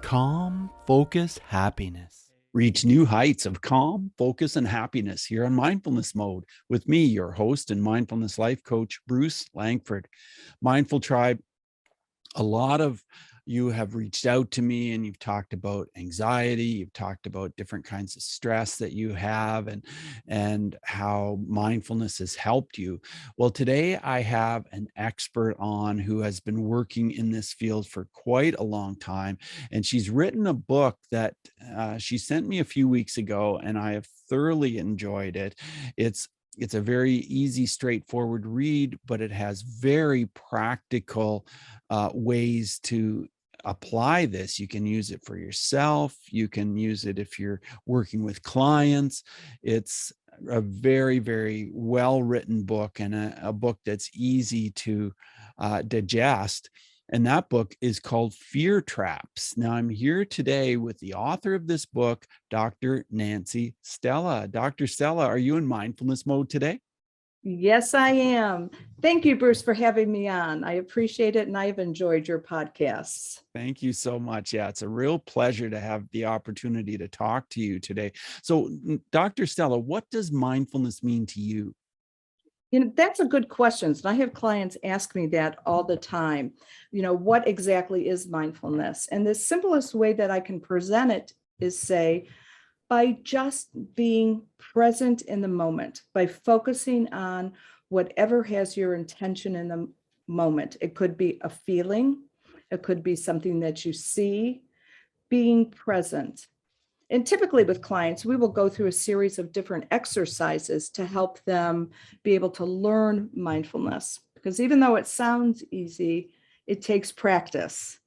Calm, focus, happiness. Reach new heights of calm, focus, and happiness here on Mindfulness Mode with me, your host and mindfulness life coach, Bruce Langford. Mindful Tribe, a lot of you have reached out to me and you've talked about anxiety, you've talked about different kinds of stress that you have and how mindfulness has helped you. Well, today I have an expert on who has been working in this field for quite a long time, and she's written a book that she sent me a few weeks ago, and I have thoroughly enjoyed it. It's a very easy, straightforward read, but it has very practical ways to apply this. You can use it for yourself. You can use it if you're working with clients. It's a very, very well-written book, and a book that's easy to digest. And that book is called Fear Traps. Now, I'm here today with the author of this book, Dr. Nancy Stella. Dr. Stella, are you in mindfulness mode today? Yes, I am. Thank you, Bruce, for having me on. I appreciate it, and I've enjoyed your podcasts. Thank you so much. Yeah, it's a real pleasure to have the opportunity to talk to you today. So, Dr. Stella, what does mindfulness mean to you? That's a good question. And I have clients ask me that all the time. What exactly is mindfulness? And the simplest way that I can present it is say, by just being present in the moment, by focusing on whatever has your intention in the moment. It could be a feeling, it could be something that you see, being present. And typically with clients, we will go through a series of different exercises to help them be able to learn mindfulness. Because even though it sounds easy, it takes practice.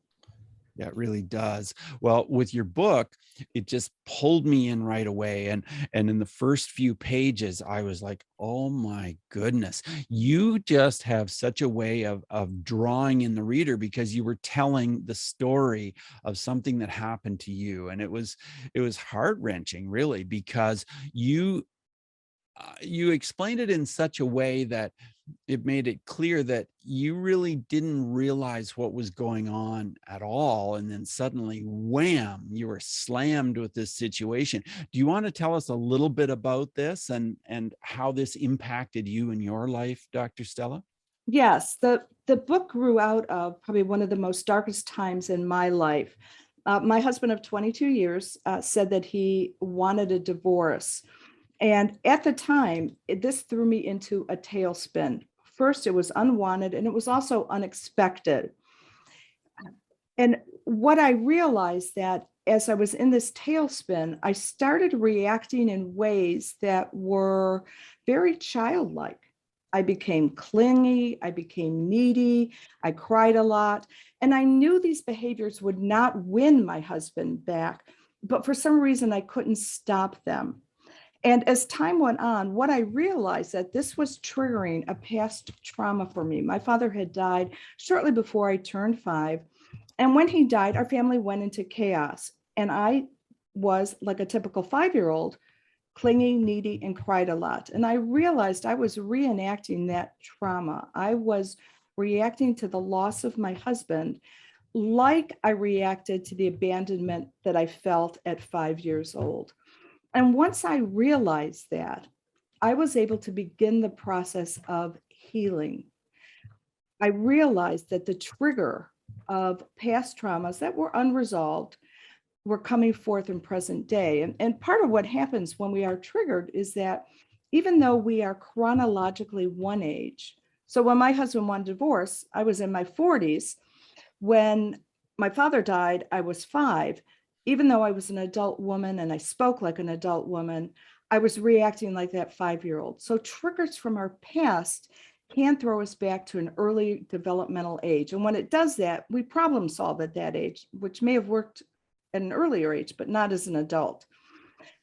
Yeah, it really does. Well, with your book, it just pulled me in right away. And in the first few pages, I was like, oh my goodness, you just have such a way of drawing in the reader, because you were telling the story of something that happened to you. And it was heart-wrenching, really, because you explained it in such a way that it made it clear that you really didn't realize what was going on at all. And then suddenly, wham, you were slammed with this situation. Do you want to tell us a little bit about this and how this impacted you in your life, Dr. Stella? Yes, the book grew out of probably one of the most darkest times in my life. My husband of 22 years said that he wanted a divorce. And at the time, this threw me into a tailspin. First, it was unwanted, and it was also unexpected. And what I realized that as I was in this tailspin, I started reacting in ways that were very childlike. I became clingy, I became needy, I cried a lot, and I knew these behaviors would not win my husband back, but for some reason I couldn't stop them. And as time went on, what I realized that this was triggering a past trauma for me. My father had died shortly before I turned 5. And when he died, our family went into chaos. And I was like a typical 5-year-old, clingy, needy, and cried a lot. And I realized I was reenacting that trauma. I was reacting to the loss of my husband like I reacted to the abandonment that I felt at 5 years old. And once I realized that, I was able to begin the process of healing. I realized that the trigger of past traumas that were unresolved were coming forth in present day. And part of what happens when we are triggered is that even though we are chronologically one age, so when my husband wanted a divorce, I was in my 40s. When my father died, I was 5. Even though I was an adult woman and I spoke like an adult woman, I was reacting like that 5-year-old. So triggers from our past can throw us back to an early developmental age. And when it does that, we problem solve at that age, which may have worked at an earlier age, but not as an adult.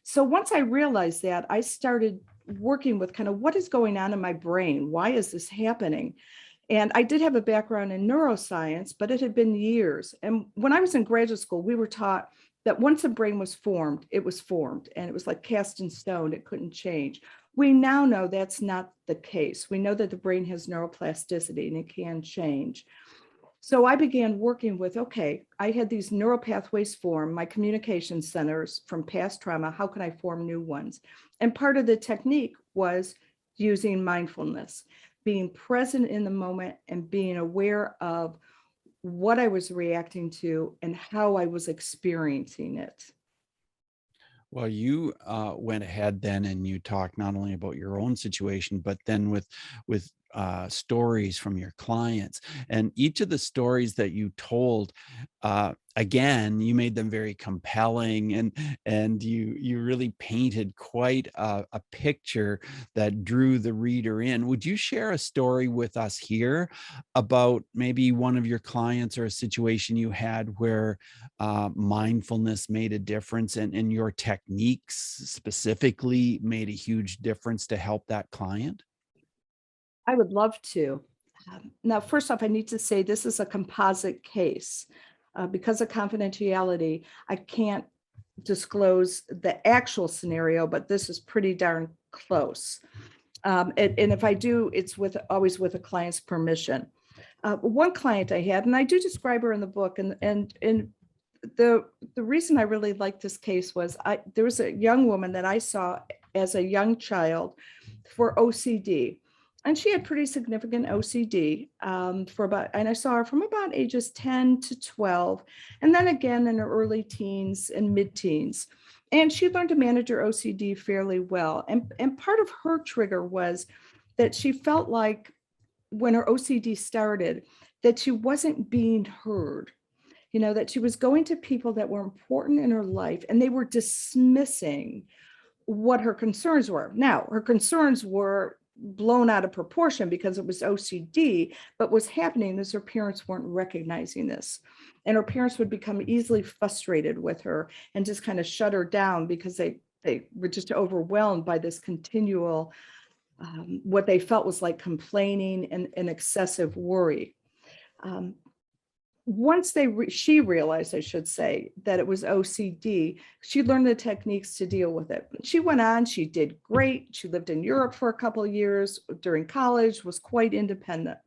So once I realized that, I started working with kind of what is going on in my brain? Why is this happening? And I did have a background in neuroscience, but it had been years. And when I was in graduate school, we were taught that once a brain was formed, it was formed, and it was like cast in stone, it couldn't change. We now know that's not the case. We know that the brain has neuroplasticity and it can change. So I began working with, okay, I had these neural pathways form, my communication centers from past trauma. How can I form new ones? And part of the technique was using mindfulness, being present in the moment and being aware of what I was reacting to and how I was experiencing it. Well, you went ahead then and you talked not only about your own situation, but then with stories from your clients. And each of the stories that you told, again, you made them very compelling, and you really painted quite a picture that drew the reader in. Would you share a story with us here about maybe one of your clients or a situation you had where mindfulness made a difference, and your techniques specifically made a huge difference to help that client? I would love to. Now, first off, I need to say this is a composite case. Because of confidentiality, I can't disclose the actual scenario, but this is pretty darn close. And if I do, it's always with a client's permission. One client I had, and I do describe her in the book, and the reason I really liked this case was there was a young woman that I saw as a young child for OCD. And she had pretty significant OCD and I saw her from about ages 10 to 12, and then again in her early teens and mid-teens. And she learned to manage her OCD fairly well. And part of her trigger was that she felt like when her OCD started, that she wasn't being heard. That she was going to people that were important in her life and they were dismissing what her concerns were. Now, her concerns were blown out of proportion because it was OCD, but what's happening is her parents weren't recognizing this. And her parents would become easily frustrated with her and just kind of shut her down because they were just overwhelmed by this continual, what they felt was like complaining and excessive worry. Once she realized, I should say, that it was OCD, she learned the techniques to deal with it. She went on, she did great. She lived in Europe for a couple of years during college, was quite independent.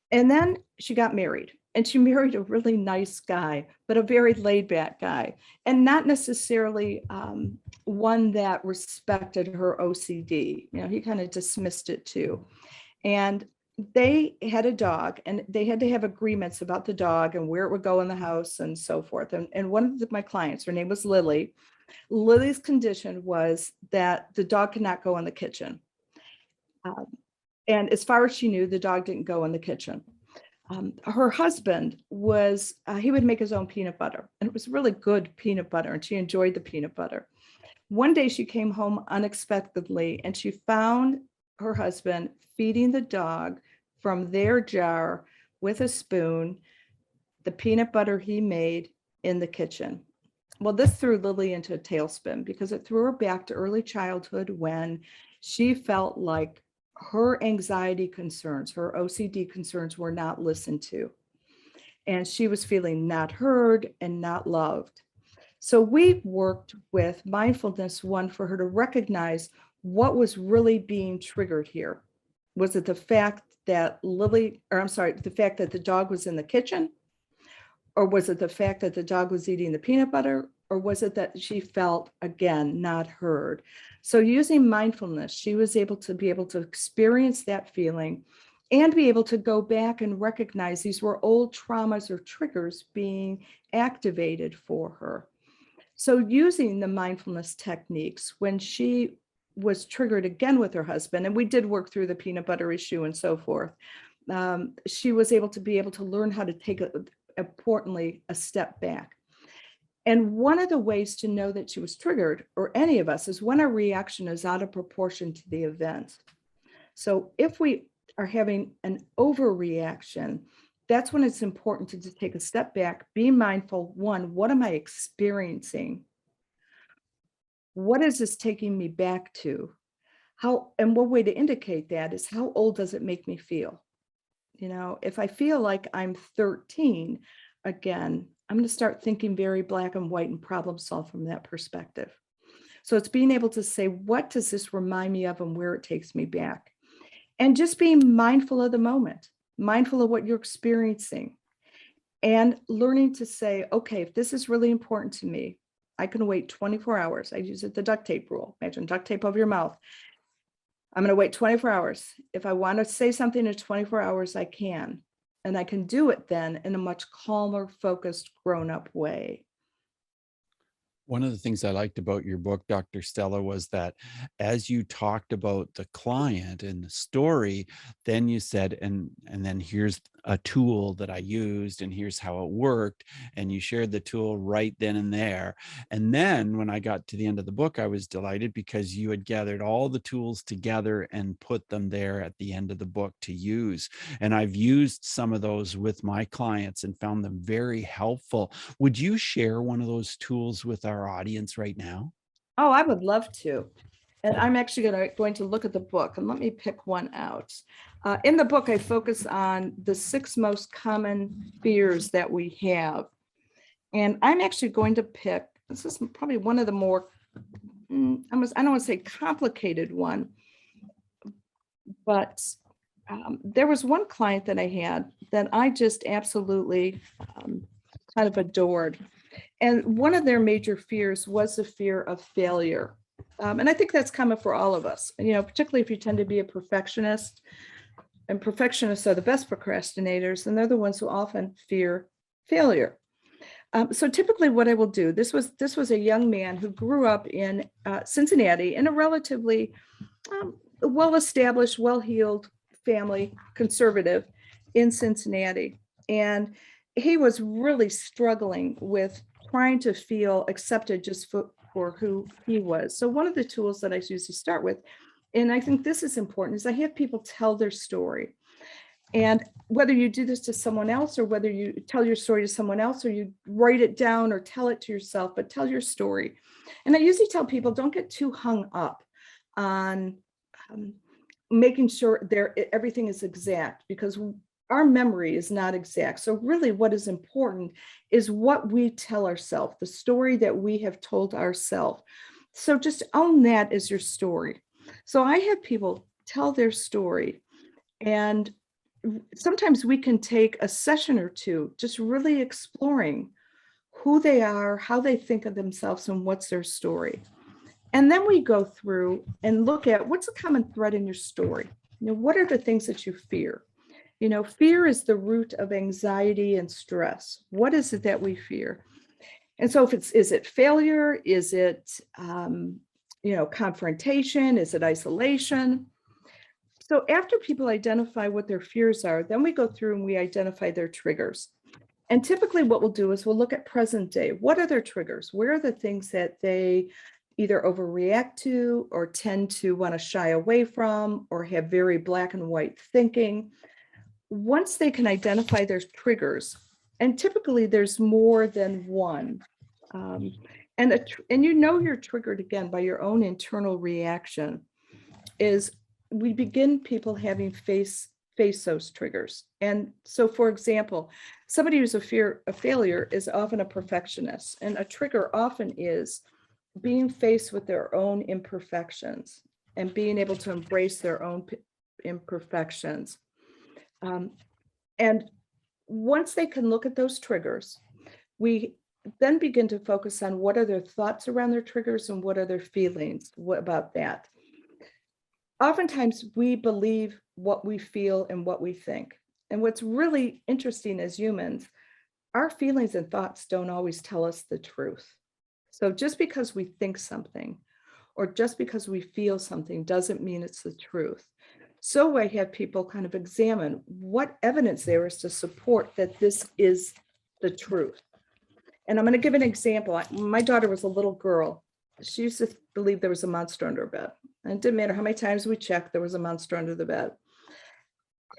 And then she got married, and she married a really nice guy, but a very laid back guy, and not necessarily one that respected her OCD. He kind of dismissed it too. And they had a dog, and they had to have agreements about the dog and where it would go in the house and so forth. And one of my clients, her name was Lily. Lily's condition was that the dog could not go in the kitchen. And as far as she knew, the dog didn't go in the kitchen. Her husband he would make his own peanut butter, and it was really good peanut butter, and she enjoyed the peanut butter. One day she came home unexpectedly, and she found her husband feeding the dog from their jar with a spoon, the peanut butter he made in the kitchen. Well, this threw Lily into a tailspin because it threw her back to early childhood when she felt like her anxiety concerns, her OCD concerns were not listened to. And she was feeling not heard and not loved. So we worked with Mindfulness One for her to recognize what was really being triggered here. Was it the fact that the fact that the dog was in the kitchen? Or was it the fact that the dog was eating the peanut butter? Or was it that she felt, again, not heard? So using mindfulness, she was able to experience that feeling and be able to go back and recognize these were old traumas or triggers being activated for her. So using the mindfulness techniques, when she was triggered again with her husband, and we did work through the peanut butter issue and so forth, she was able to learn how to take, importantly, a step back. And one of the ways to know that she was triggered, or any of us, is when our reaction is out of proportion to the event. So if we are having an overreaction, that's when it's important to just take a step back, be mindful. One, what am I experiencing? What is this taking me back to? And one way to indicate that is how old does it make me feel? If I feel like I'm 13, again, I'm going to start thinking very black and white and problem solve from that perspective. So it's being able to say, what does this remind me of and where it takes me back? And just being mindful of the moment. mindful of what you're experiencing, and learning to say, okay, if this is really important to me, I can wait 24 hours. I use it the duct tape rule. Imagine duct tape over your mouth. I'm going to wait 24 hours. If I want to say something in 24 hours, I can. And I can do it then in a much calmer, focused, grown-up way. One of the things I liked about your book, Dr. Stella, was that as you talked about the client and the story, then you said, and then here's a tool that I used, and here's how it worked. And you shared the tool right then and there. And then when I got to the end of the book, I was delighted because you had gathered all the tools together and put them there at the end of the book to use. And I've used some of those with my clients and found them very helpful. Would you share one of those tools with our audience right now? Oh, I would love to. And I'm actually going to look at the book, and let me pick one out. In the book, I focus on the 6 most common fears that we have. And I'm actually going to pick, this is probably one of the more, I don't want to say complicated one, but there was one client that I had that I just absolutely kind of adored. And one of their major fears was the fear of failure. And I think that's common for all of us, particularly if you tend to be a perfectionist, and perfectionists are the best procrastinators, and they're the ones who often fear failure. So typically what I will do, this was a young man who grew up in Cincinnati in a relatively well-established, well-heeled family, conservative in Cincinnati. And he was really struggling with trying to feel accepted just for who he was. So one of the tools that I usually start with, and I think this is important, is I have people tell their story. And whether you do this to someone else, or whether you tell your story to someone else, or you write it down or tell it to yourself, but tell your story. And I usually tell people, don't get too hung up on making sure everything is exact, because our memory is not exact. So really what is important is what we tell ourselves, the story that we have told ourselves. So just own that as your story. So I have people tell their story, and sometimes we can take a session or two just really exploring who they are, how they think of themselves, and what's their story. And then we go through and look at what's a common thread in your story. What are the things that you fear? Fear is the root of anxiety and stress. What is it that we fear? And so is it failure? Is it, confrontation? Is it isolation? So after people identify what their fears are, then we go through and we identify their triggers. And typically what we'll do is we'll look at present day. What are their triggers? Where are the things that they either overreact to, or tend to want to shy away from, or have very black and white thinking? Once they can identify their triggers, and typically there's more than one, and you're triggered again by your own internal reaction, is we begin people having face those triggers. And so, for example, somebody who's a fear of failure is often a perfectionist, and a trigger often is being faced with their own imperfections and being able to embrace their own imperfections. And once they can look at those triggers, we then begin to focus on what are their thoughts around their triggers and what are their feelings about that. Oftentimes we believe what we feel and what we think. And what's really interesting as humans, our feelings and thoughts don't always tell us the truth. So just because we think something, or just because we feel something, doesn't mean it's the truth. So I have people kind of examine what evidence there is to support that this is the truth. And I'm going to give an example. My daughter was a little girl. She used to believe there was a monster under her bed. And it didn't matter how many times we checked, there was a monster under the bed.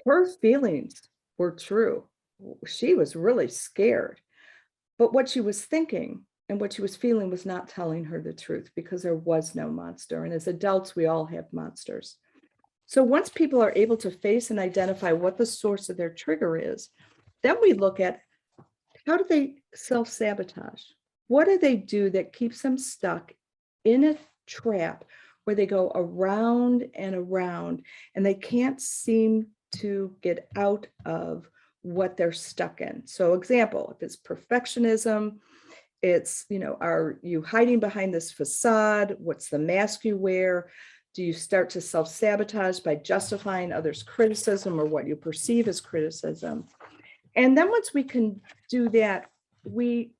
Her feelings were true. She was really scared. But what she was thinking and what she was feeling was not telling her the truth, because there was no monster. And as adults, we all have monsters. So once people are able to face and identify what the source of their trigger is, then we look at how do they self-sabotage? What do they do that keeps them stuck in a trap where they go around and around and they can't seem to get out of what they're stuck in. So example, if it's perfectionism, it's, are you hiding behind this facade? What's the mask you wear? Do you start to self-sabotage by justifying others' criticism or what you perceive as criticism? And then once we can do that, we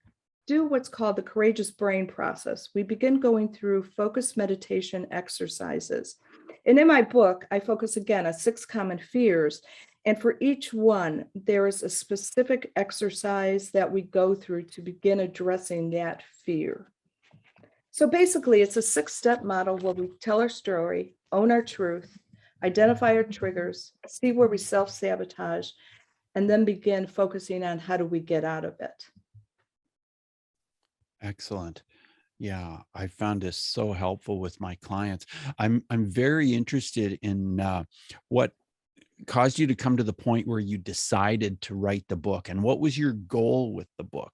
do what's called the courageous brain process. We begin going through focused meditation exercises. And in my book, I focus again on 6 common fears. And for each one, there is a specific exercise that we go through to begin addressing that fear. So basically, it's a 6-step model where we tell our story, own our truth, identify our triggers, see where we self-sabotage, and then begin focusing on how do we get out of it. Excellent. Yeah, I found this so helpful with my clients. I'm very interested in what caused you to come to the point where you decided to write the book, and what was your goal with the book?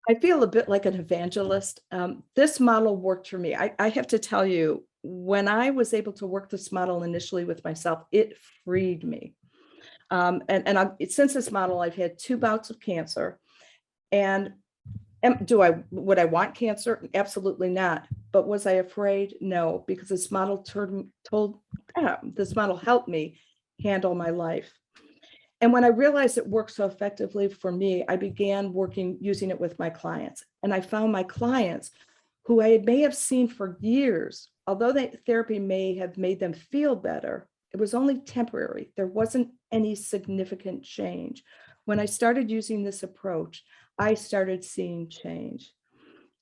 I feel a bit like an evangelist. This model worked for me. I have to tell you, when I was able to work this model initially with myself, it freed me. Since this model, I've had 2 bouts of cancer. And would I want cancer? Absolutely not. But was I afraid? No, because this model this model helped me handle my life. And when I realized it worked so effectively for me, I began using it with my clients. And I found my clients who I may have seen for years, although therapy may have made them feel better, it was only temporary. There wasn't any significant change. When I started using this approach, I started seeing change.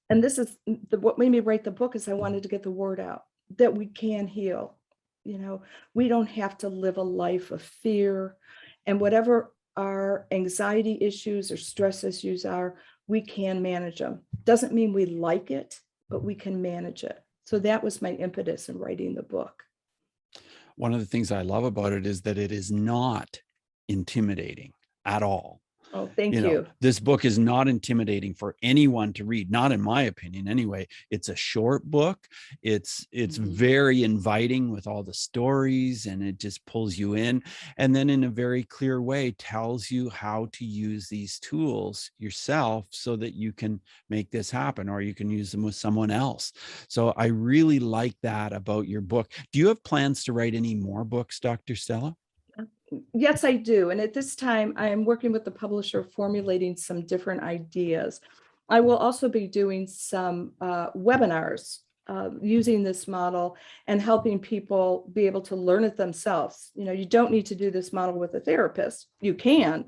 And this is what made me write the book, is I wanted to get the word out that we can heal. We don't have to live a life of fear, and whatever our anxiety issues or stress issues are, we can manage them. Doesn't mean we like it, but we can manage it. So that was my impetus in writing the book. One of the things I love about it is that it is not intimidating at all. Oh, thank you. This book is not intimidating for anyone to read, not in my opinion anyway. It's a short book. It's very inviting with all the stories, and it just pulls you in, and then in a very clear way tells you how to use these tools yourself so that you can make this happen, or you can use them with someone else. So I really like that about your book. Do you have plans to write any more books, Dr. Stella? Yes, I do. And at this time, I am working with the publisher, formulating some different ideas. I will also be doing some webinars using this model and helping people be able to learn it themselves. You don't need to do this model with a therapist. You can.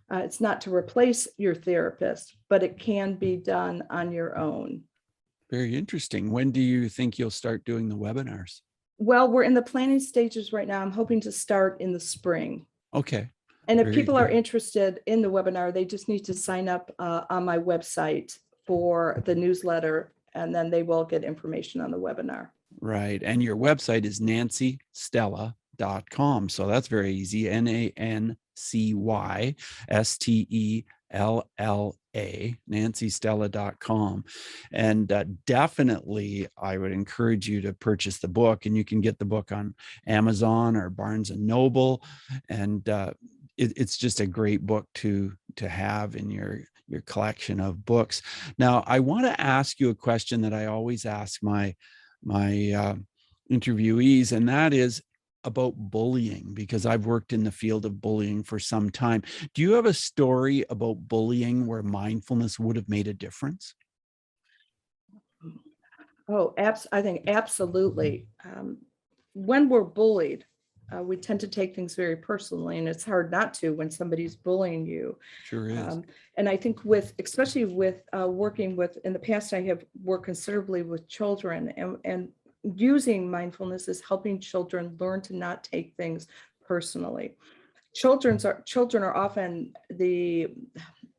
It's not to replace your therapist, but it can be done on your own. Very interesting. When do you think you'll start doing the webinars? Well, we're in the planning stages right now. I'm hoping to start in the spring. Okay. And if Very people are good. interested in the webinar, they just need to sign up on my website for the newsletter, and then they will get information on the webinar. Right. And your website is nancystella.com. So that's very easy. NANCYSTELLA, nancystella.com. And definitely, I would encourage you to purchase the book, and you can get the book on Amazon or Barnes and Noble. And it's just a great book to have in your collection of books. Now, I want to ask you a question that I always ask my interviewees, and that is about bullying, because I've worked in the field of bullying for some time. Do you have a story about bullying where mindfulness would have made a difference? Oh, I think absolutely. When we're bullied, we tend to take things very personally, and it's hard not to when somebody's bullying you. Sure is. And I think especially with working with, in the past, I have worked considerably with children, and using mindfulness is helping children learn to not take things personally. Children are often the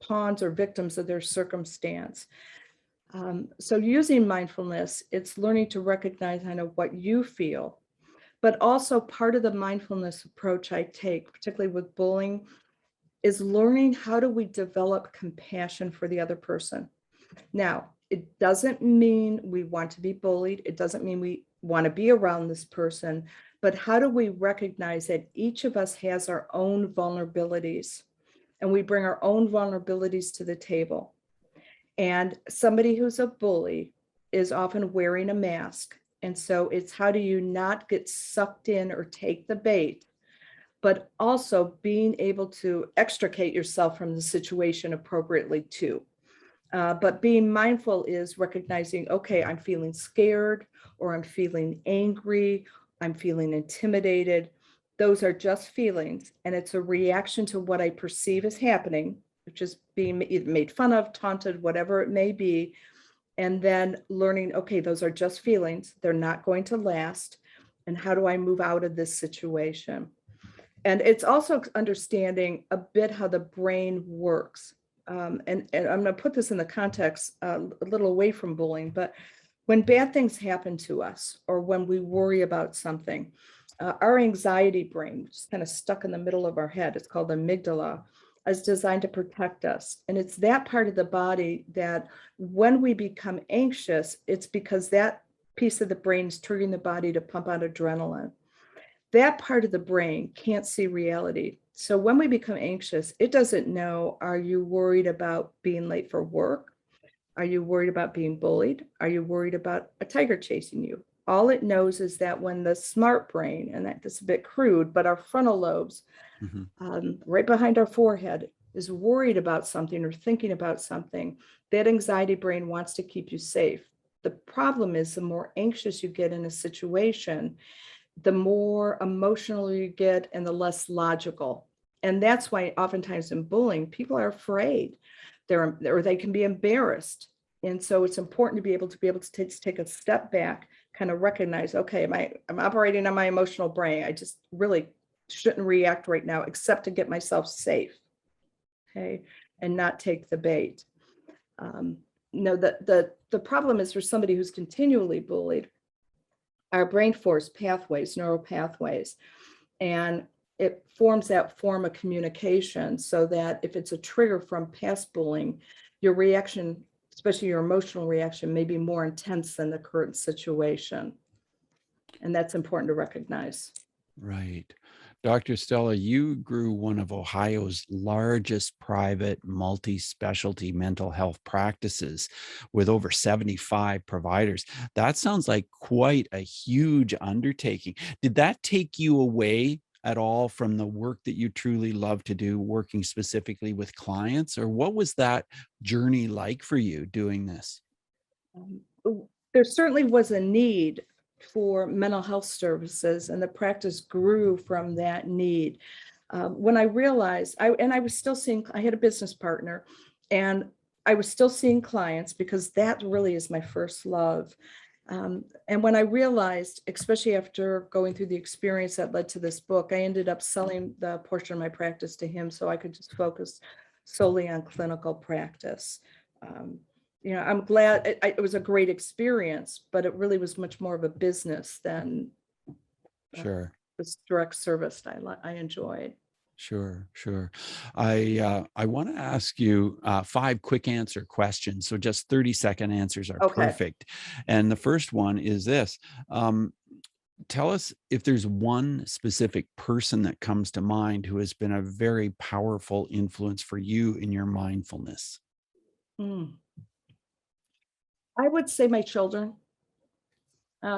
pawns or victims of their circumstance. So using mindfulness, it's learning to recognize what you feel, but also part of the mindfulness approach I take, particularly with bullying, is learning how do we develop compassion for the other person. Now, it doesn't mean we want to be bullied. It doesn't mean we want to be around this person, But how do we recognize that each of us has our own vulnerabilities, and we bring our own vulnerabilities to the table? And somebody who's a bully is often wearing a mask. And so it's how do you not get sucked in or take the bait, but also being able to extricate yourself from the situation appropriately too. But being mindful is recognizing, okay, I'm feeling scared, or I'm feeling angry, I'm feeling intimidated. Those are just feelings, and it's a reaction to what I perceive is happening, which is being either made fun of, taunted, whatever it may be. And then learning, okay, those are just feelings, they're not going to last. And how do I move out of this situation? And it's also understanding a bit how the brain works. And I'm going to put this in the context a little away from bullying, but when bad things happen to us, or when we worry about something, our anxiety brain, which is kind of stuck in the middle of our head, it's called the amygdala, is designed to protect us. And it's that part of the body that when we become anxious, it's because that piece of the brain is triggering the body to pump out adrenaline. That part of the brain can't see reality. So when we become anxious, it doesn't know, are you worried about being late for work? Are you worried about being bullied? Are you worried about a tiger chasing you? All it knows is that when the smart brain, and that's a bit crude, but our frontal lobes, right behind our forehead, is worried about something or thinking about something, that anxiety brain wants to keep you safe. The problem is the more anxious you get in a situation, the more emotional you get and the less logical. And that's why oftentimes in bullying, people are afraid, or they can be embarrassed. And so it's important to be able to take a step back, kind of recognize, okay, I'm operating on my emotional brain. I just really shouldn't react right now, except to get myself safe. Okay. And not take the bait. No, the problem is for somebody who's continually bullied, our brain forms pathways, neural pathways, and it forms that form of communication so that if it's a trigger from past bullying, your reaction, especially your emotional reaction, may be more intense than the current situation. And that's important to recognize. Right. Dr. Stella, you grew one of Ohio's largest private multi-specialty mental health practices with over 75 providers. That sounds like quite a huge undertaking. Did that take you away at all from the work that you truly love to do, working specifically with clients? Or what was that journey like for you doing this? There certainly was a need for mental health services, and the practice grew from that need. When I realized, I was still seeing, I had a business partner, and I was still seeing clients because that really is my first love. And when I realized, especially after going through the experience that led to this book, I ended up selling the portion of my practice to him so I could just focus solely on clinical practice. I'm glad it was a great experience, but it really was much more of a business than Sure. this direct service I enjoyed. Sure, sure. I want to ask you 5 quick answer questions. So just 30-second answers are Okay. perfect. And the first one is this. Tell us if there's one specific person that comes to mind who has been a very powerful influence for you in your mindfulness. Mm. I would say my children.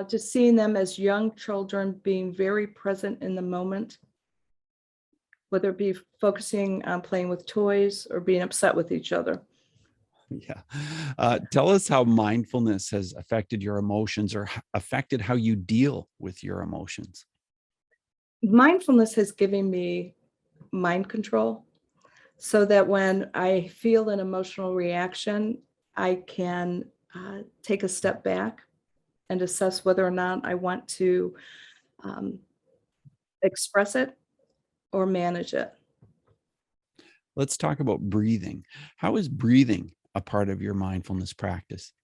Just seeing them as young children being very present in the moment, whether it be focusing on playing with toys or being upset with each other. Yeah. Tell us how mindfulness has affected your emotions or affected how you deal with your emotions. Mindfulness has given me mind control so that when I feel an emotional reaction, I can take a step back and assess whether or not I want to um, express it or manage it. Let's talk about breathing. How is breathing a part of your mindfulness practice?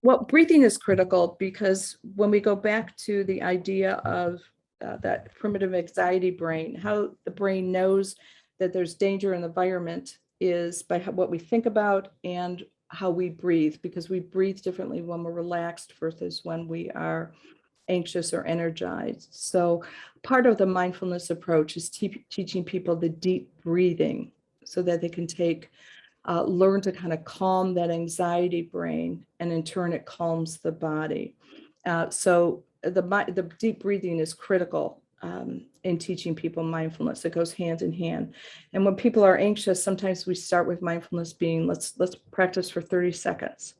Well, breathing is critical because when we go back to the idea of that primitive anxiety brain, how the brain knows that there's danger in the environment is by what we think about and how we breathe, because we breathe differently when we're relaxed versus when we are anxious or energized. So part of the mindfulness approach is teaching people the deep breathing so that they can learn to kind of calm that anxiety brain, and in turn it calms the body. So the deep breathing is critical in teaching people mindfulness. It goes hand in hand. And when people are anxious, sometimes we start with mindfulness being, let's practice for 30 seconds.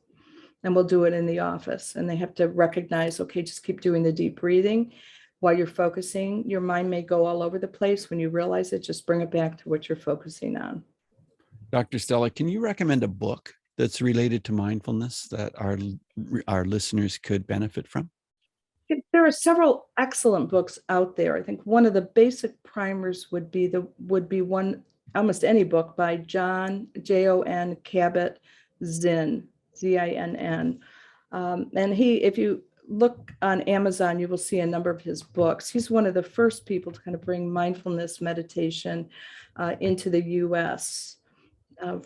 And we'll do it in the office. And they have to recognize, okay, just keep doing the deep breathing while you're focusing. Your mind may go all over the place. When you realize it, just bring it back to what you're focusing on. Dr. Stella, can you recommend a book that's related to mindfulness that our listeners could benefit from? There are several excellent books out there. I think one of the basic primers would be one, almost any book by John Kabat Zinn, Zinn. And if you look on Amazon, you will see a number of his books. He's one of the first people to kind of bring mindfulness meditation into the US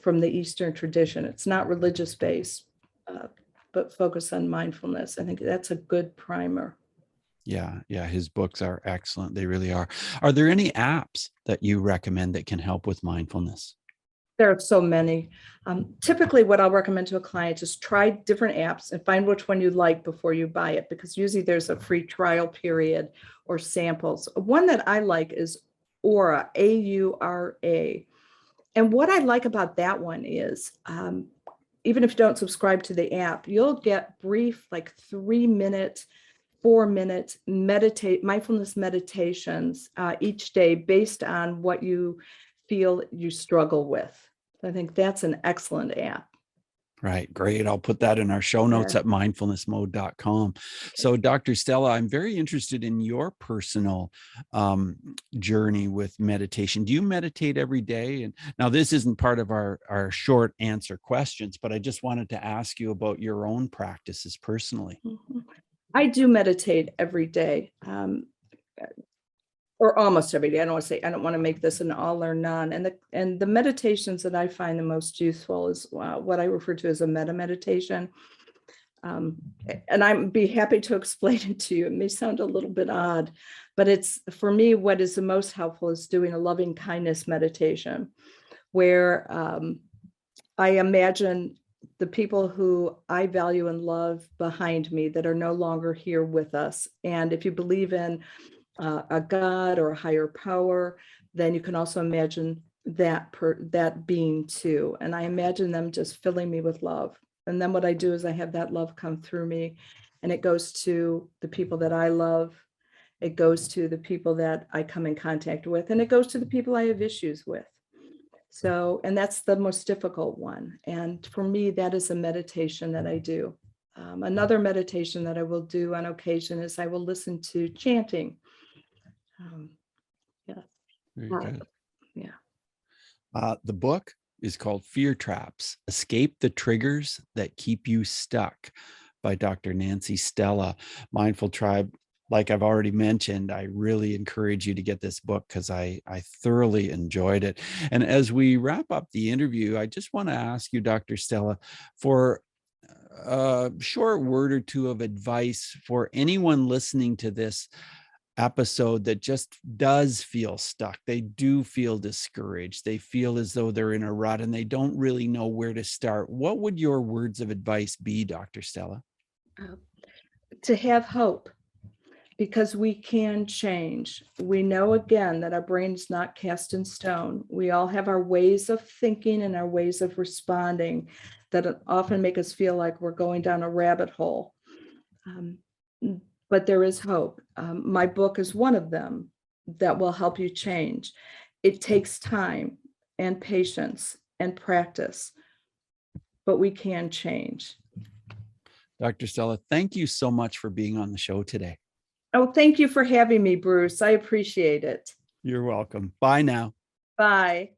from the Eastern tradition. It's not religious based, but focus on mindfulness. I think that's a good primer. Yeah, his books are excellent. They really are. Are there any apps that you recommend that can help with mindfulness? There are so many. Typically, what I'll recommend to a client is try different apps and find which one you like before you buy it, because usually there's a free trial period or samples. One that I like is Aura, Aura. And what I like about that one is, even if you don't subscribe to the app, you'll get brief, like 3-minute, 4-minute mindfulness meditations each day based on what you feel you struggle with. I think that's an excellent app. Right. Great. I'll put that in our show notes at mindfulnessmode.com. So, Dr. Stella, I'm very interested in your personal journey with meditation. Do you meditate every day? And now this isn't part of our short answer questions, but I just wanted to ask you about your own practices personally. Mm-hmm. I do meditate every day. Or almost every day. I don't want to make this an all or none. And the meditations that I find the most useful is what I refer to as a meta meditation. And I'd be happy to explain it to you. It may sound a little bit odd, but it's, for me, what is the most helpful is doing a loving kindness meditation, where I imagine the people who I value and love behind me that are no longer here with us. And if you believe in a God or a higher power, then you can also imagine that being too. And I imagine them just filling me with love. And then what I do is I have that love come through me, and it goes to the people that I love. It goes to the people that I come in contact with, and it goes to the people I have issues with. So, and that's the most difficult one. And for me, that is a meditation that I do. Another meditation that I will do on occasion is I will listen to chanting. Very good. Yeah. The book is called Fear Traps: Escape the Triggers That Keep You Stuck by Dr. Nancy Stella. Mindful Tribe, like I've already mentioned, I really encourage you to get this book because I thoroughly enjoyed it. And as we wrap up the interview, I just want to ask you, Dr. Stella, for a short word or two of advice for anyone listening to this episode that just does feel stuck. They do feel discouraged. They feel as though they're in a rut and they don't really know where to start. What would your words of advice be, Dr. Stella? To have hope, because we can change. We know, again, that our brain is not cast in stone. We all have our ways of thinking and our ways of responding that often make us feel like we're going down a rabbit hole. But there is hope. My book is one of them that will help you change. It takes time and patience and practice, but we can change. Dr. Stella, thank you so much for being on the show today. Oh, thank you for having me, Bruce. I appreciate it. You're welcome. Bye now. Bye.